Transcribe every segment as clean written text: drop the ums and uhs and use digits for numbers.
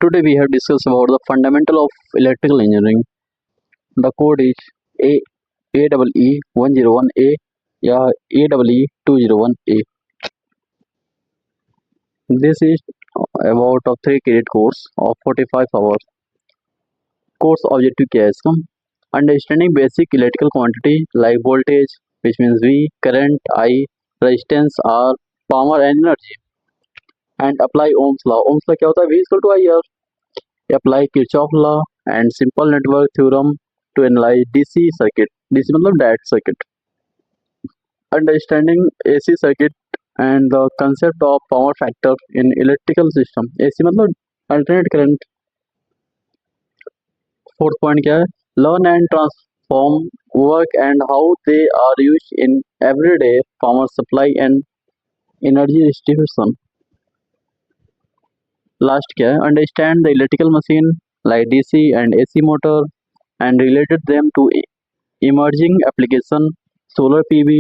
Today we have discussed about the fundamental of electrical engineering. The code is A AEE 101A या AEE 201A. This is about a 3 credit course of 45 hours. Course objective क्या है इसका? Understanding basic electrical quantity like voltage, which means V, current I, resistance R, power and energy, and apply Ohm's law. Ohm's law क्या होता है? V is equal to IR. Apply Kirchhoff law and simple network theorem to analyze DC circuit. DC मतलब direct circuit. Understanding AC circuit and the concept of power factor in electrical system. AC मतलब alternate current. Fourth point क्या है? Learn and transform work and how they are used in everyday power supply and energy distribution. Last क्या है? Understand the electrical machine like DC and AC motor and related them to emerging application, solar PV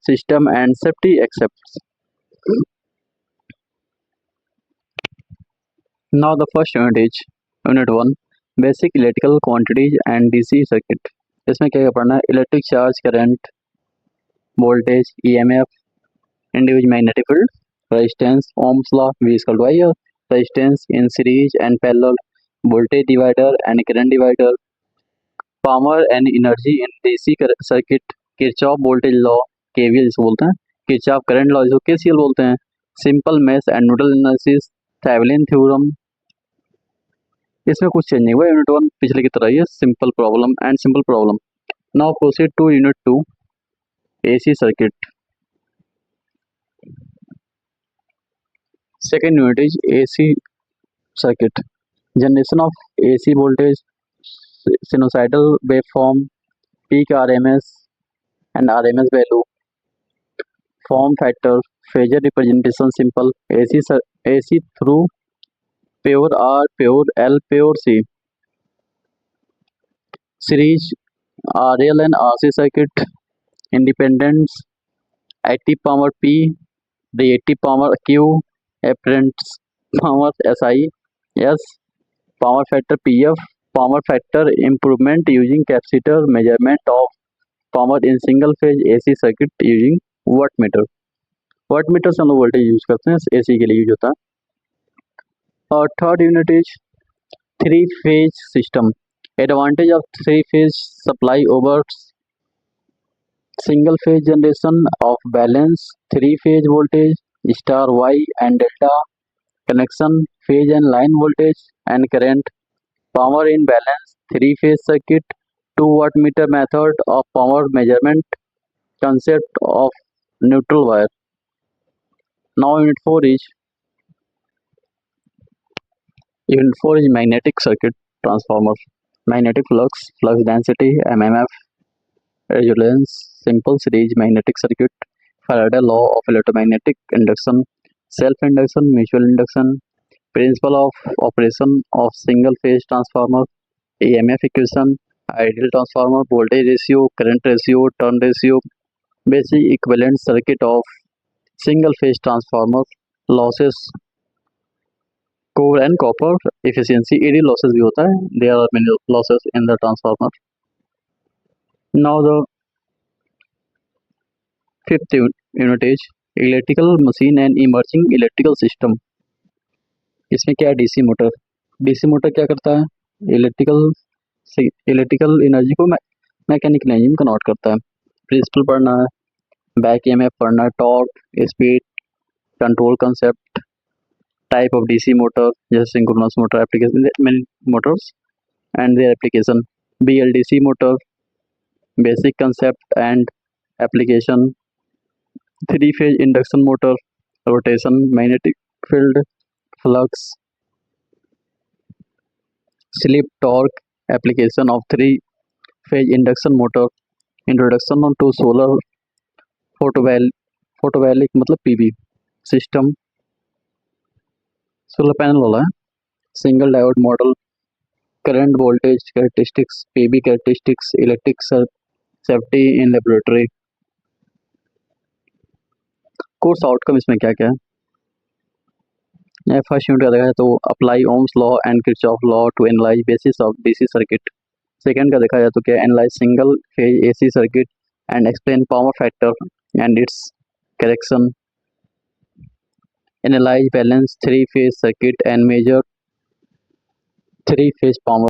system and safety accepts. Now the first unit is unit 1 basic electrical quantities and DC circuit. इसमें क्या पढ़ना है? Electric charge, current, voltage, EMF, individual magnetic field, resistance, Ohm's law, V is equal to IR, resistance in series and parallel, voltage divider and current divider, power and energy in DC circuit, Kirchhoff voltage law, KVL जिसको बोलते हैं, Kirchhoff current law जिसको KCL बोलते हैं, simple mesh and nodal analysis, Thevenin theorem. इसमें कुछ change नहीं हुआ. यूनिट 1 पिछले की तरह ही है, simple problem and simple problem. Now proceed to unit 2 AC circuit. Second unit is AC circuit. Generation of AC voltage, sinusoidal waveform, peak RMS and RMS value, form factor, phasor representation simple, AC through pure R, pure L, pure C, series RL and RC circuit, independence, active power P, reactive power Q, apparent power SI, S, power factor PF, power factor improvement using capacitor, measurement of power in single phase AC circuit using wattmeter. Wattmeter से हम लोग voltage use करते हैं, AC के लिए use होता है. और third unit is 3 phase system. Advantage of 3 phase supply over single phase generation of balance 3 phase voltage star Y and delta connection, phase and line voltage and current, power in balance 3 phase circuit, 2 wattmeter method of power measurement, concept of neutral wire. Now unit 4 is magnetic circuit transformer. Magnetic flux, flux density, MMF, resonance, simple series magnetic circuit, Faraday law of electromagnetic induction, self induction, mutual induction, principle of operation of single phase transformer, EMF equation, ideal transformer, voltage ratio, current ratio, turn ratio, basic equivalent circuit of single phase transformer, losses, core and copper, efficiency, ED losses भी होता है. There are many losses in the transformer. Now the fifth unit is electrical machine and emerging electrical system. इसमें क्या है? DC motor. DC motor क्या करता है? Electrical energy को मैकेनिकल एनर्जी में कन्वर्ट करता है. प्रिंसिपल पढ़ना है, बैक EMF पढ़ना है, torque, speed, control concept, type of DC motor जैसे synchronous motor, application many motors and their application, BLDC motor, basic concept and application, 3 phase induction motor, rotation, magnetic field, flux, slip, torque, application of 3 phase induction motor, introduction to solar photovoltaic मतलब PV system, solar panel वाला है, single diode model, current voltage characteristics, PV characteristics, electric safety in laboratory. Course outcome इसमें क्या क्या है? First unit का देखा जाए तो apply Ohm's law and Kirchhoff law to analyse basis of DC circuit. Second का देखा जाए तो क्या analyse single phase AC circuit and explain power factor and its correction. Analyse balance three phase circuit and measure three phase power